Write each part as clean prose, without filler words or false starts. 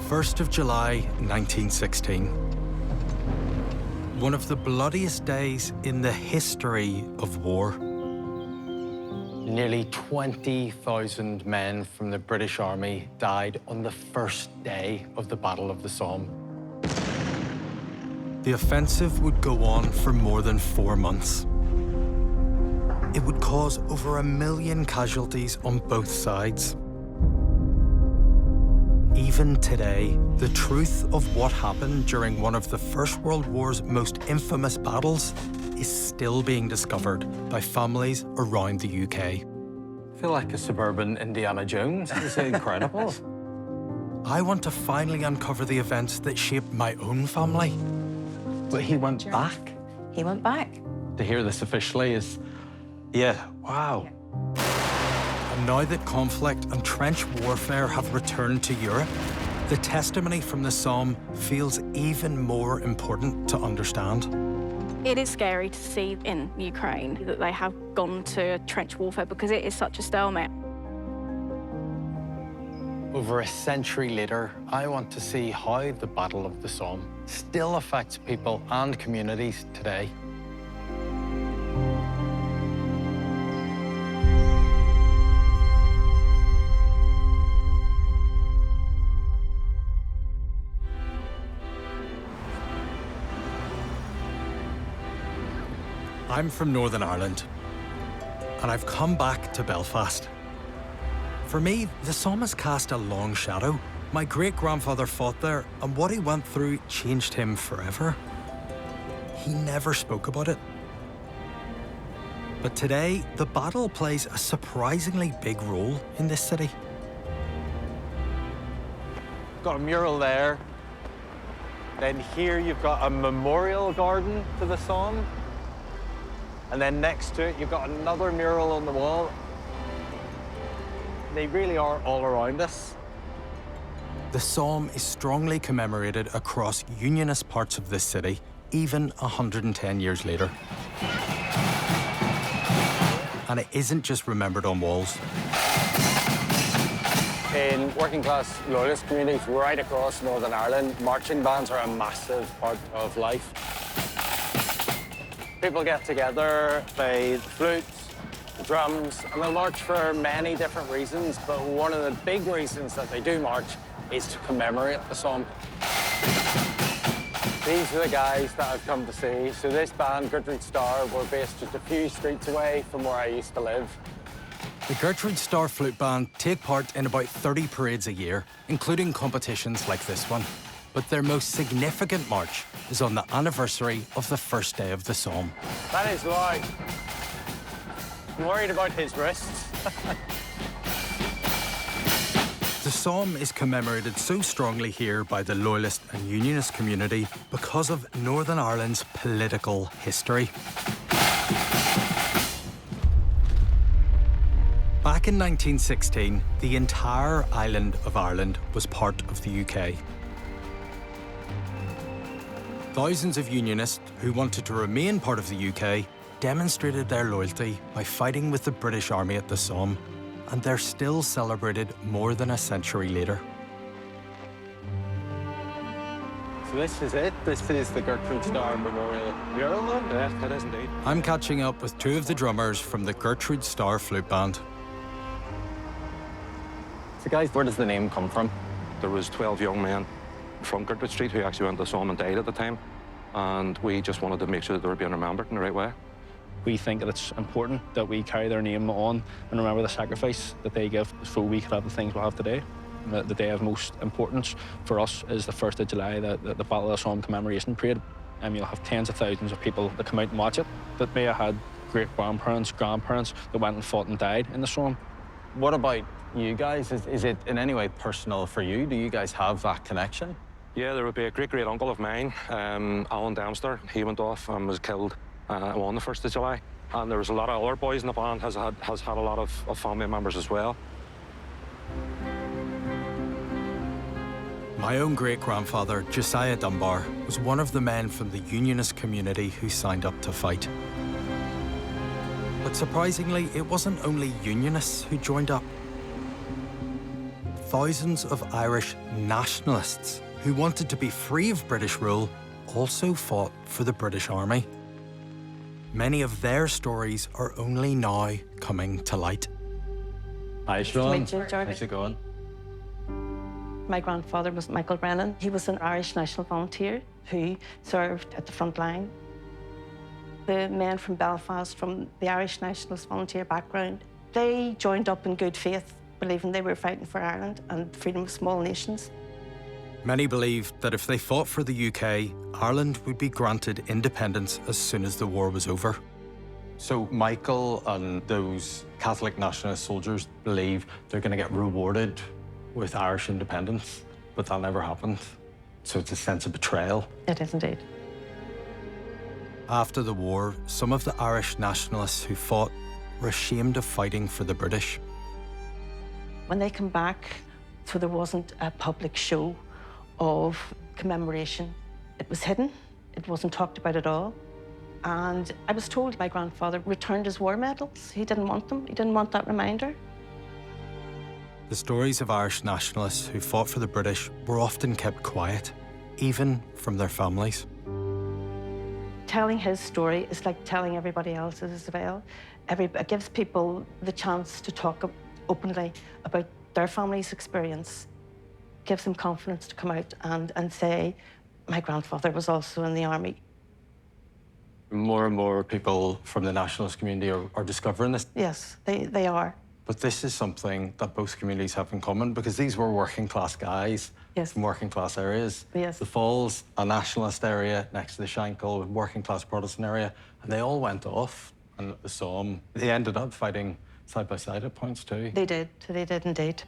1st of July, 1916. One of the bloodiest days in the history of war. Nearly 20,000 men from the British Army died on the first day of the Battle of the Somme. The offensive would go on for more than 4 months. It would cause over 1 million casualties on both sides. Even today, the truth of what happened during one of the First World War's most infamous battles is still being discovered by families around the UK. I feel like a suburban Indiana Jones. This is incredible. I want to finally uncover the events that shaped my own family. But he went back. He went back. To hear this officially is, yeah, wow. And now that conflict and trench warfare have returned to Europe, the testimony from the Somme feels even more important to understand. It is scary to see in Ukraine that they have gone to trench warfare because it is such a stalemate. Over a century later, I want to see how the Battle of the Somme still affects people and communities today. I'm from Northern Ireland, and I've come back to Belfast. For me, the Somme has cast a long shadow. My great-grandfather fought there, and what he went through changed him forever. He never spoke about it. But today, the battle plays a surprisingly big role in this city. Got a mural there. Then here you've got a memorial garden to the Somme. And then next to it, you've got another mural on the wall. They really are all around us. The Somme is strongly commemorated across Unionist parts of this city, even 110 years later. And it isn't just remembered on walls. In working-class loyalist communities right across Northern Ireland, marching bands are a massive part of life. People get together, play the flutes, the drums, and they'll march for many different reasons, but one of the big reasons that they do march is to commemorate the Somme. These are the guys that I've come to see. So this band, Gertrude Starr, were based just a few streets away from where I used to live. The Gertrude Starr Flute Band take part in about 30 parades a year, including competitions like this one. But their most significant march is on the anniversary of the first day of the Somme. That is right. I'm worried about his wrists. The Somme is commemorated so strongly here by the Loyalist and Unionist community because of Northern Ireland's political history. Back in 1916, the entire island of Ireland was part of the UK. Thousands of Unionists who wanted to remain part of the UK demonstrated their loyalty by fighting with the British Army at the Somme, and they're still celebrated more than a century later. So this is it. This is the Gertrude Starr Memorial mural. Yes, it is indeed. I'm catching up with two of the drummers from the Gertrude Starr Flute Band. So guys, where does the name come from? There was 12 young men from Gertrude Street who actually went to the Somme and died at the time. And we just wanted to make sure that they were being remembered in the right way. We think that it's important that we carry their name on and remember the sacrifice that they give so we could have the things we have today. The day of most importance for us is the 1st of July, the Battle of the Somme commemoration parade. You'll have tens of thousands of people that come out and watch it that may have had great-grandparents, grandparents that went and fought and died in the Somme. What about you guys? Is it in any way personal for you? Do you guys have that connection? Yeah, there would be a great-great-uncle of mine, Alan Dempster. He went off and was killed on the 1st of July. And there was a lot of other boys in the band, has had a lot of family members as well. My own great-grandfather, Josiah Dunbar, was one of the men from the Unionist community who signed up to fight. But surprisingly, it wasn't only Unionists who joined up. thousands of Irish nationalists who wanted to be free of British rule also fought for the British Army. Many of their stories are only now coming to light. Hi, Sean. Meet you, Jordan. How's it going? My grandfather was Michael Brennan. He was an Irish National Volunteer who served at the front line. The men from Belfast, from the Irish Nationalist Volunteer background, they joined up in good faith, believing they were fighting for Ireland and freedom of small nations. Many believed that if they fought for the UK, Ireland would be granted independence as soon as the war was over. So Michael and those Catholic nationalist soldiers believe they're going to get rewarded with Irish independence, but that never happened. So it's a sense of betrayal. It is indeed. After the war, some of the Irish nationalists who fought were ashamed of fighting for the British. When they come back, so there wasn't a public show of commemoration. It was hidden. It wasn't talked about at all. And I was told my grandfather returned his war medals. He didn't want them. He didn't want that reminder. The stories of Irish nationalists who fought for the British were often kept quiet, even from their families. Telling his story is like telling everybody else's as well. It gives people the chance to talk openly about their family's experience. Gives them confidence to come out and say, my grandfather was also in the army. More and more people from the nationalist community are discovering this. Yes, they are. But this is something that both communities have in common, because these were working class guys Yes. from working class areas. Yes. The Falls, a nationalist area next to the Shankill, a working class Protestant area, and they all went off. And at the Somme, they ended up fighting side by side at points too. They did indeed.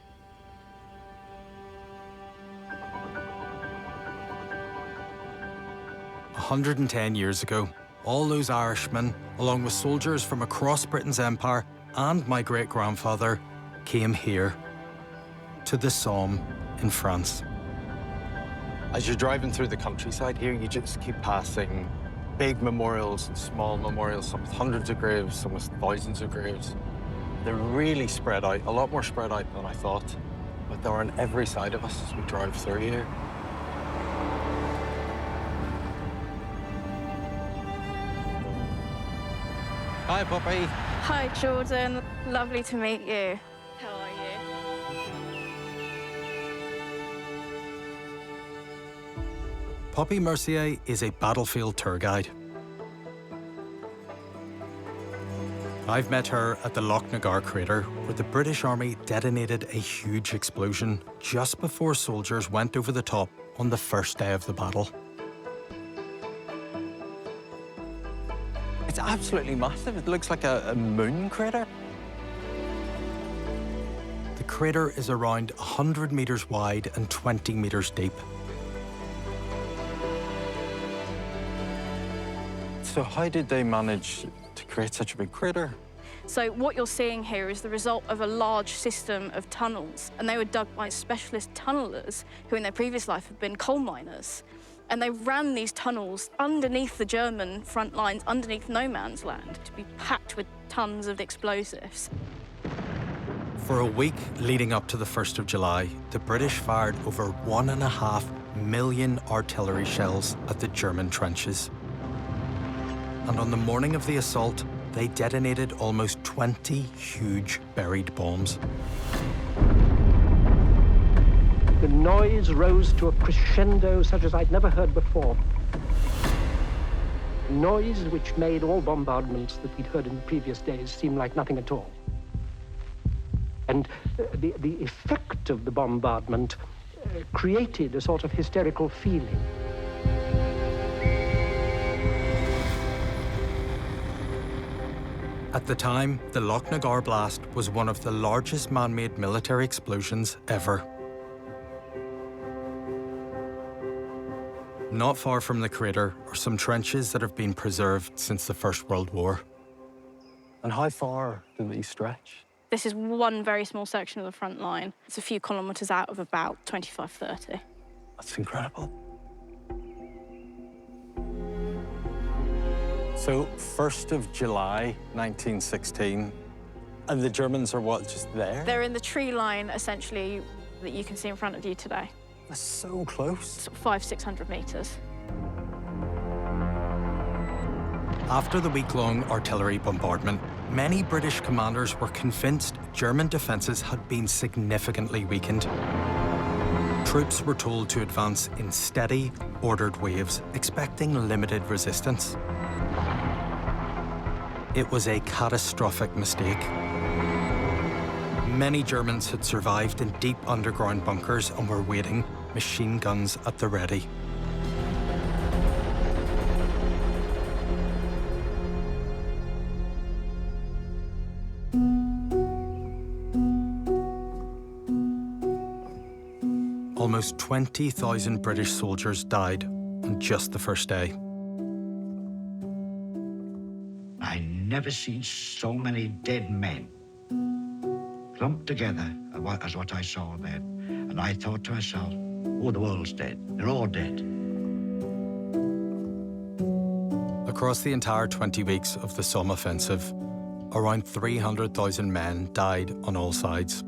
A 110 years ago, all those Irishmen, along with soldiers from across Britain's empire and my great-grandfather, came here, to the Somme in France. As you're driving through the countryside here, you just keep passing big memorials and small memorials, some with hundreds of graves, some with thousands of graves. They're really spread out, a lot more spread out than I thought, but they're on every side of us as we drive through here. Hi, Poppy. Hi, Jordan. Lovely to meet you. How are you? Poppy Mercier is a battlefield tour guide. I've met her at the Loch Nagar crater, where the British Army detonated a huge explosion just before soldiers went over the top on the first day of the battle. It's absolutely massive. It looks like a moon crater. The crater is around 100 metres wide and 20 metres deep. So how did they manage to create such a big crater? So what you're seeing here is the result of a large system of tunnels, and they were dug by specialist tunnellers who in their previous life had been coal miners. And they ran these tunnels underneath the German front lines, underneath no man's land, to be packed with tons of explosives. For a week leading up to the 1st of July, the British fired over 1.5 million artillery shells at the German trenches. And on the morning of the assault, they detonated almost 20 huge buried bombs. The noise rose to a crescendo such as I'd never heard before. A noise which made all bombardments that we'd heard in the previous days seem like nothing at all. And the effect of the bombardment created a sort of hysterical feeling. At the time, the Loch Nagar blast was one of the largest man-made military explosions ever. Not far from the crater are some trenches that have been preserved since the First World War. And how far do these stretch? This is one very small section of the front line. It's a few kilometres out of about 25, 30. That's incredible. So, 1st of July, 1916, and the Germans are what, just there? They're in the tree line, essentially, that you can see in front of you today. That's so close. Sort of 500-600 metres. After the week-long artillery bombardment, many British commanders were convinced German defences had been significantly weakened. Troops were told to advance in steady, ordered waves, expecting limited resistance. It was a catastrophic mistake. Many Germans had survived in deep underground bunkers and were waiting, machine guns at the ready. Almost 20,000 British soldiers died on just the first day. I never seen so many dead men clumped together as what I saw then. And I thought to myself, oh, the world's dead. They're all dead. Across the entire 20 weeks of the Somme offensive, around 300,000 men died on all sides.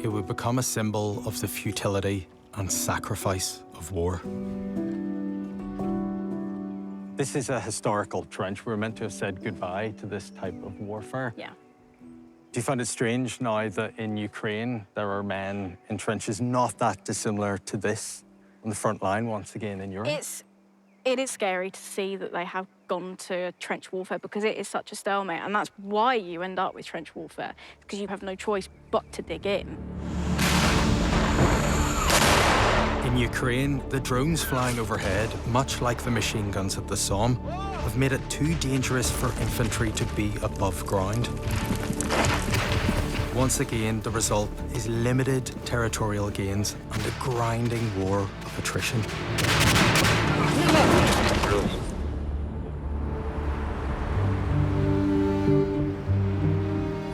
It would become a symbol of the futility and sacrifice of war. This is a historical trench. We're meant to have said goodbye to this type of warfare. Yeah. Do you find it strange now that in Ukraine there are men in trenches not that dissimilar to this on the front line once again in Europe? It is scary to see that they have gone to trench warfare because it is such a stalemate, and that's why you end up with trench warfare, because you have no choice but to dig in. In Ukraine, the drones flying overhead, much like the machine guns at the Somme, have made it too dangerous for infantry to be above ground. Once again, the result is limited territorial gains and a grinding war of attrition.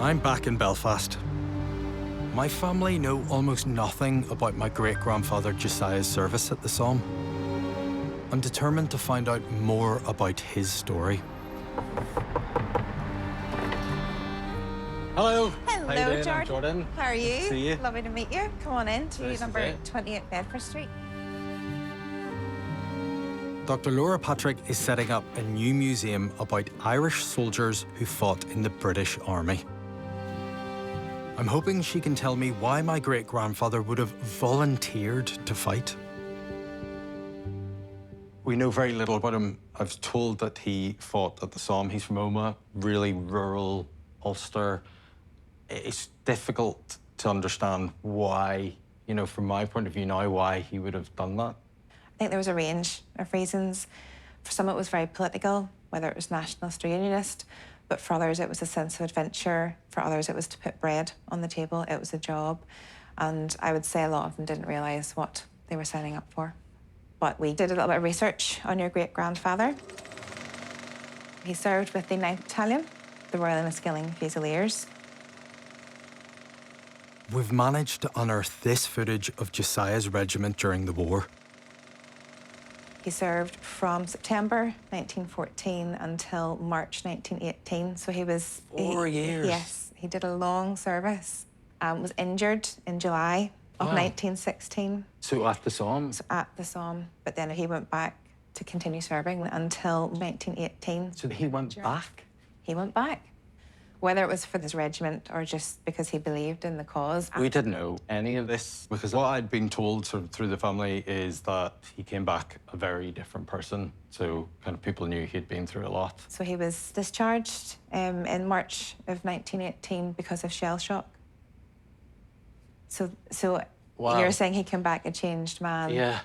I'm back in Belfast. My family know almost nothing about my great-grandfather Josiah's service at the Somme. I'm determined to find out more about his story. Hello. Hello, How you doing? Jordan. I'm Jordan. How are you? Good to see you. Lovely to meet you. Come on in to Nice to number see you. 28 Bedford Street. Dr. Laura Patrick is setting up a new museum about Irish soldiers who fought in the British Army. I'm hoping she can tell me why my great-grandfather would have volunteered to fight. We know very little about him. I was told that he fought at the Somme. He's from Omagh, really rural Ulster. It's difficult to understand why, you know, from my point of view now, why he would have done that. I think there was a range of reasons. For some, it was very political, whether it was nationalist or unionist, but for others, it was a sense of adventure. For others, it was to put bread on the table. It was a job. And I would say a lot of them didn't realise what they were signing up for. But we did a little bit of research on your great-grandfather. He served with the 9th Battalion, the Royal Enniskilling Fusiliers. We've managed to unearth this footage of Josiah's regiment during the war. He served from September 1914 until March 1918. So he was... 4 years? Yes. He did a long service. Was injured in July of 1916. So at the Somme? So at the Somme. But then he went back to continue serving until 1918. So he went back? He went back. Whether it was for this regiment or just because he believed in the cause. We didn't know any of this because what I'd been told sort of through the family is that he came back a very different person. So kind of people knew he'd been through a lot. So he was discharged in March of 1918 because of shell shock. So Wow. You're saying he came back a changed man? Yeah.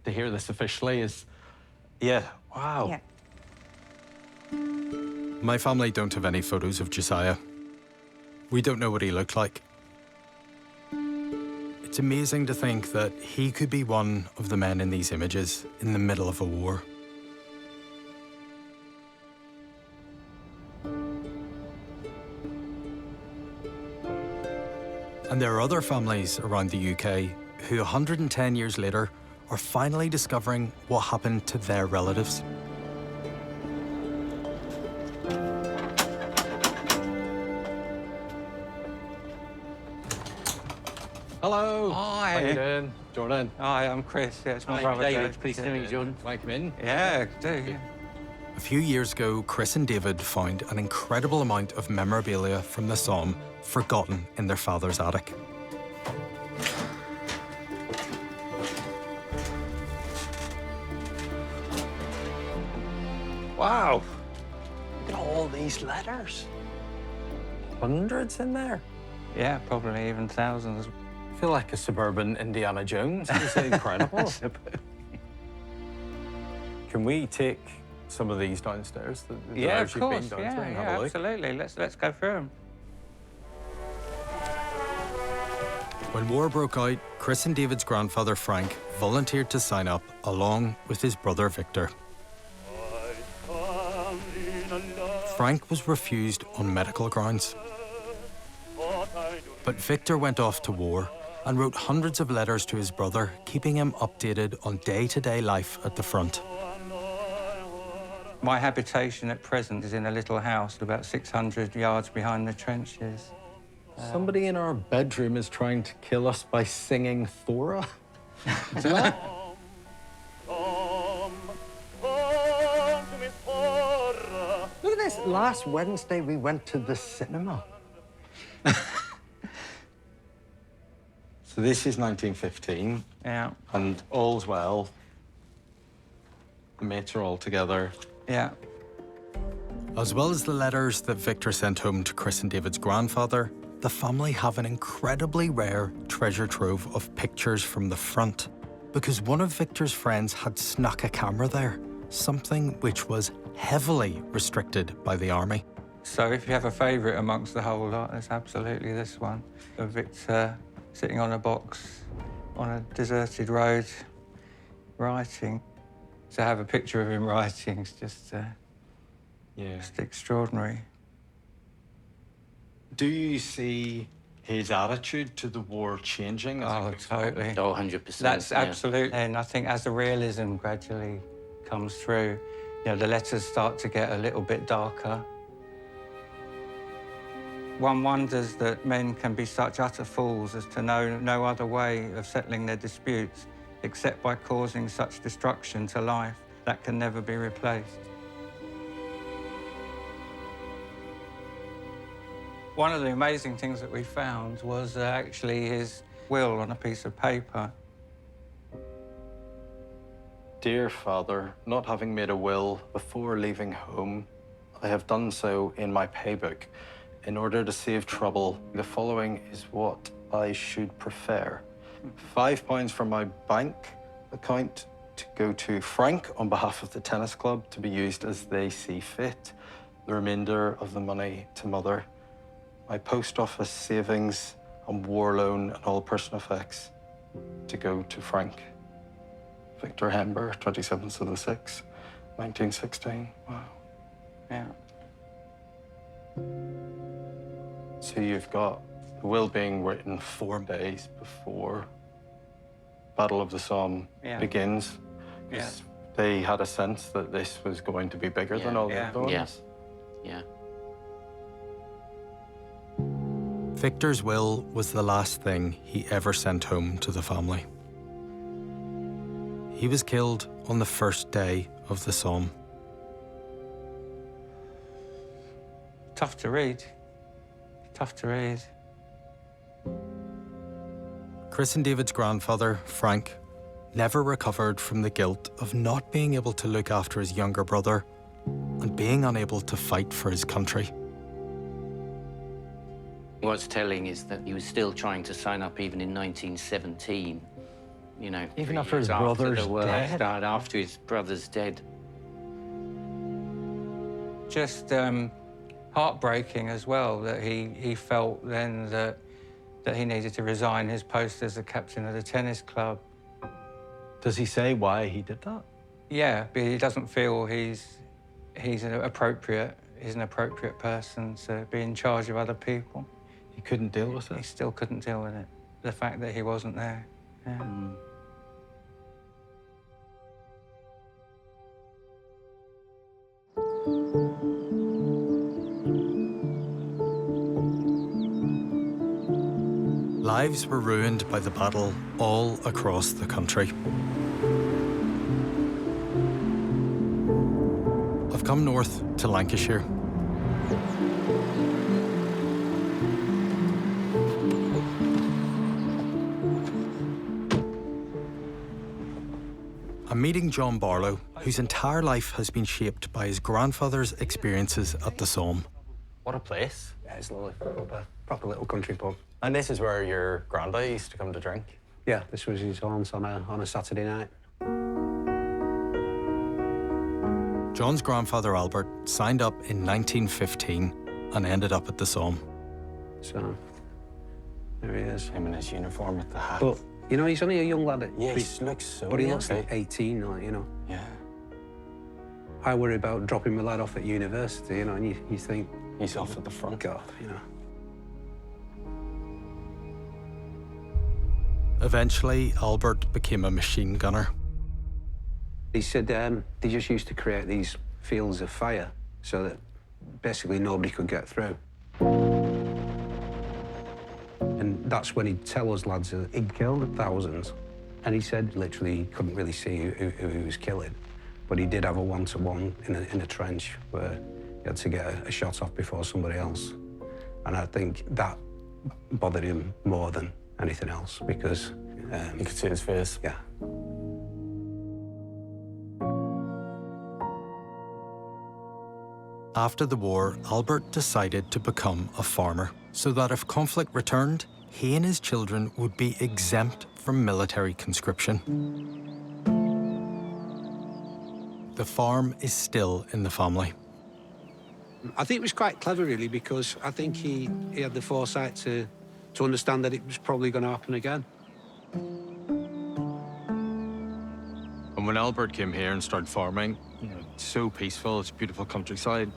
To hear this officially is, yeah, wow. Yeah. My family don't have any photos of Josiah. We don't know what he looked like. It's amazing to think that he could be one of the men in these images in the middle of a war. And there are other families around the UK who 110 years later are finally discovering what happened to their relatives. Hello. Hi. How you doing? Jordan. Hi, I'm Chris. Yeah, it's my brother David. Pleased to meet you, Jordan. Can I come in? Yeah, do. Yeah. A few years ago, Chris and David found an incredible amount of memorabilia from the Somme forgotten in their father's attic. Wow. Look at all these letters. Hundreds in there. Yeah, probably even thousands. I feel like a suburban Indiana Jones. This is incredible. Can we take some of these downstairs? The Yeah, letters of you've been course. down Yeah, through and have yeah, a look? absolutely. Let's go through them. When war broke out, Chris and David's grandfather Frank volunteered to sign up along with his brother Victor. Frank was refused on medical grounds. But Victor went off to war and wrote hundreds of letters to his brother, keeping him updated on day-to-day life at the front. My habitation at present is in a little house about 600 yards behind the trenches. Somebody in our bedroom is trying to kill us by singing Thora. Is that? Look at this. Last Wednesday, we went to the cinema. So this is 1915. Yeah. And all's well. The mates are all together. Yeah. As well as the letters that Victor sent home to Chris and David's grandfather, the family have an incredibly rare treasure trove of pictures from the front, because one of Victor's friends had snuck a camera there, something which was heavily restricted by the army. So if you have a favourite amongst the whole lot, it's absolutely this one of Victor sitting on a box on a deserted road, writing. To have a picture of him writing is just extraordinary. Do you see his attitude to the war changing? Oh, totally. Oh, 100%. That's yeah. absolutely. And I think as the realism gradually comes through, you know, the letters start to get a little bit darker. One wonders that men can be such utter fools as to know no other way of settling their disputes except by causing such destruction to life that can never be replaced. One of the amazing things that we found was actually his will on a piece of paper. Dear Father, not having made a will before leaving home, I have done so in my paybook. In order to save trouble, the following is what I should prefer. £5 from my bank account to go to Frank on behalf of the tennis club to be used as they see fit. The remainder of the money to Mother. My post office savings and war loan and all personal effects to go to Frank. Victor Hember, 27th of the 6th, 1916. Wow. Yeah. So you've got the will being written 4 days before Battle of the Somme begins. Because they had a sense that this was going to be bigger than all the other ones. Yeah. Victor's will was the last thing he ever sent home to the family. He was killed on the first day of the Somme. Tough to read. Tough to read. Chris and David's grandfather, Frank, never recovered from the guilt of not being able to look after his younger brother and being unable to fight for his country. What's telling is that he was still trying to sign up even in 1917. You know, even 3 after his years brother's the war dead? started, after his brother's dead. Just heartbreaking as well that he felt then that he needed to resign his post as the captain of the tennis club. Does he say why he did that? Yeah, but he doesn't feel he's an appropriate person to be in charge of other people. He couldn't deal with it? He still couldn't deal with it. The fact that he wasn't there. Yeah. lives were ruined by the battle all across the country. I've come north to Lancashire. I'm meeting John Barlow, whose entire life has been shaped by his grandfather's experiences at the Somme. What a place. Yeah, it's lovely. Proper little country pub. And this is where your granddad used to come to drink? Yeah, this was his haunts on a Saturday night. John's grandfather Albert signed up in 1915 and ended up at the Somme. So, there he is. Him in his uniform with the hat. But, you know, he's only a young lad. Yeah, he looks so But he young. looks like 18, like, you know. Yeah. I worry about dropping my lad off at university, you know, and you think... He's off at the front. God, you know. Eventually, Albert became a machine gunner. He said they just used to create these fields of fire so that basically nobody could get through. And that's when he'd tell us lads that he'd killed thousands. And he said literally he couldn't really see who he was killing. But he did have a one-to-one in a trench where he had to get a shot off before somebody else. And I think that bothered him more than anything else because... you could see his face. Yeah. After the war, Albert decided to become a farmer so that if conflict returned, he and his children would be exempt from military conscription. The farm is still in the family. I think it was quite clever, really, because I think he had the foresight to understand that it was probably going to happen again. And when Albert came here and started farming, you know, it's so peaceful, it's beautiful countryside.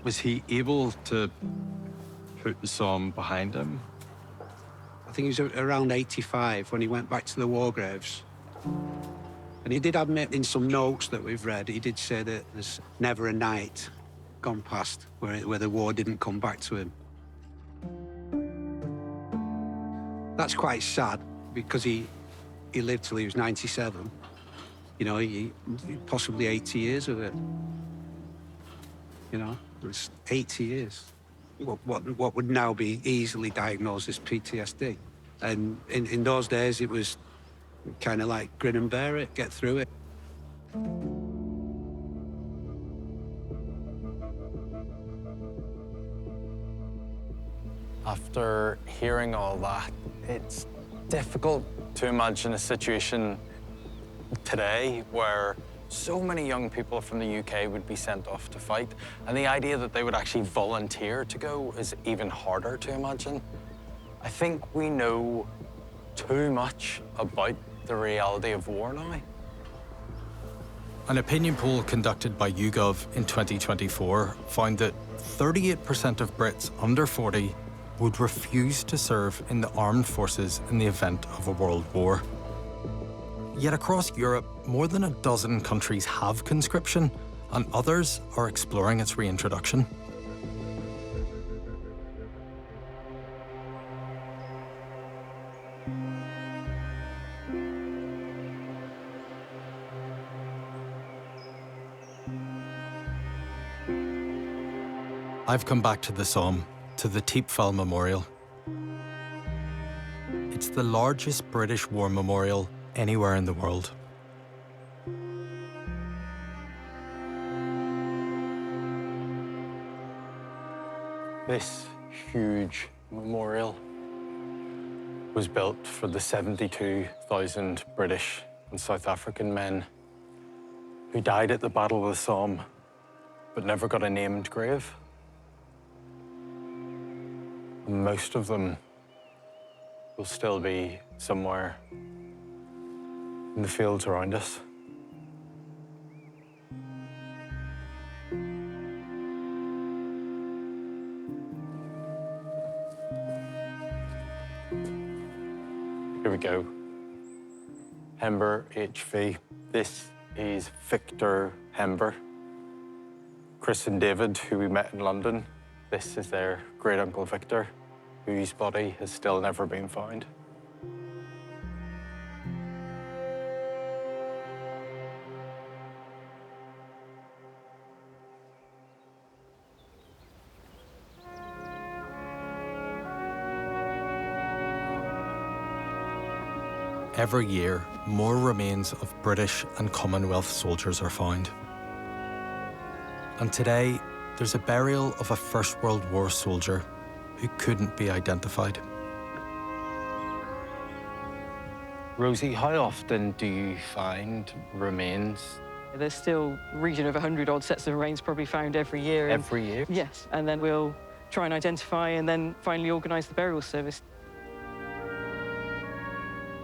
Was he able to put the Somme behind him? I think he was around 85 when he went back to the war graves. And he did admit in some notes that we've read, he did say that there's never a night gone past where the war didn't come back to him. That's quite sad because he lived till he was 97. You know, he possibly 80 years of it. You know, it was 80 years. What would now be easily diagnosed as PTSD. And in those days, it was kind of like grin and bear it, get through it. After hearing all that, it's difficult to imagine a situation today where so many young people from the UK would be sent off to fight, and the idea that they would actually volunteer to go is even harder to imagine. I think we know too much about the reality of war now. An opinion poll conducted by YouGov in 2024 found that 38% of Brits under 40 would refuse to serve in the armed forces in the event of a world war. Yet across Europe, more than a dozen countries have conscription, and others are exploring its reintroduction. I've come back to the Somme, to the Thiepval Memorial. It's the largest British war memorial anywhere in the world. This huge memorial was built for the 72,000 British and South African men who died at the Battle of the Somme, but never got a named grave. And most of them will still be somewhere in the fields around us. Here we go. Hember HV. This is Victor Hember. Chris and David, who we met in London. This is their great uncle Victor. whose body has still never been found. Every year, more remains of British and Commonwealth soldiers are found. And today, there's a burial of a First World War soldier who couldn't be identified. Rosie, how often do you find remains? There's still a region of 100-odd sets of remains probably found every year. Every year? Yes, and then we'll try and identify and then finally organise the burial service.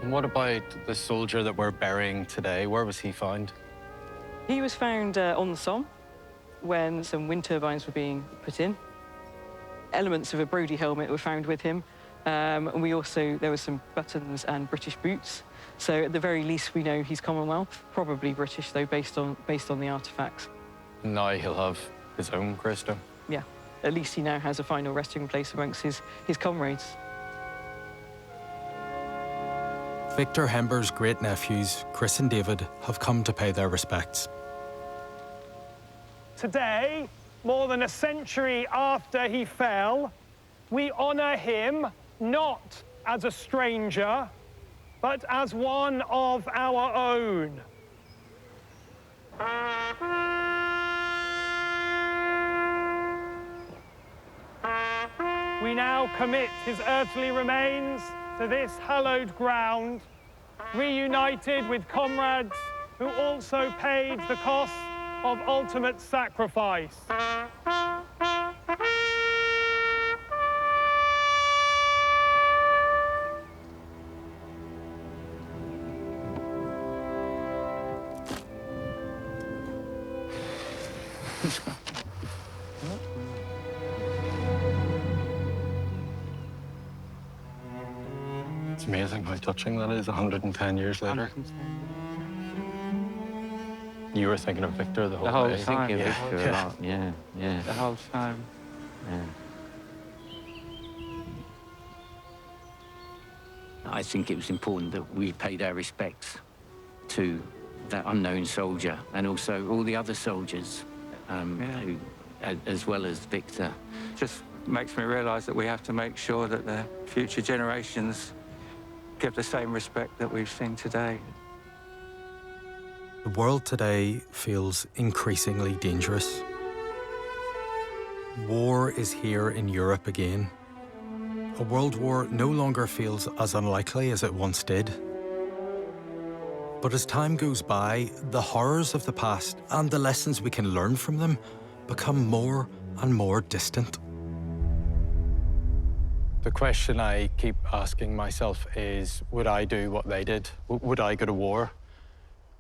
And what about the soldier that we're burying today? Where was he found? He was found on the Somme when some wind turbines were being put in. Elements of a Brodie helmet were found with him. And there were some buttons and British boots. So at the very least, we know he's Commonwealth, probably British though, based on the artefacts. Now he'll have his own Christo. Yeah, at least he now has a final resting place amongst his comrades. Victor Hember's great-nephews, Chris and David, have come to pay their respects. Today, more than a century after he fell, we honour him not as a stranger, but as one of our own. We now commit his earthly remains to this hallowed ground, reunited with comrades who also paid the cost of ultimate sacrifice. It's amazing how touching that is 110 years later. You were thinking of Victor the whole way. Time, yeah. Victor a lot. Yeah. The whole time. Yeah. I think it was important that we paid our respects to that unknown soldier and also all the other soldiers, who, as well as Victor. Just makes me realise that we have to make sure that the future generations give the same respect that we've seen today. The world today feels increasingly dangerous. War is here in Europe again. A world war no longer feels as unlikely as it once did. But as time goes by, the horrors of the past and the lessons we can learn from them become more and more distant. The question I keep asking myself is, would I do what they did? Would I go to war?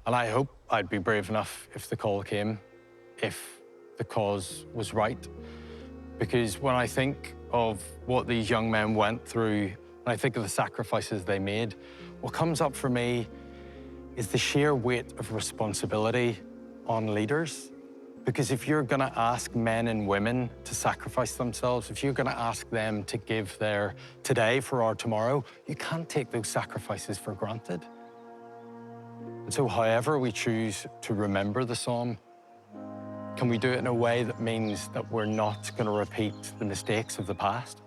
And I hope I'd be brave enough if the call came, if the cause was right. Because when I think of what these young men went through, when I think of the sacrifices they made, what comes up for me is the sheer weight of responsibility on leaders. Because if you're gonna ask men and women to sacrifice themselves, if you're gonna ask them to give their today for our tomorrow, you can't take those sacrifices for granted. And so however we choose to remember the Somme, can we do it in a way that means that we're not gonna repeat the mistakes of the past?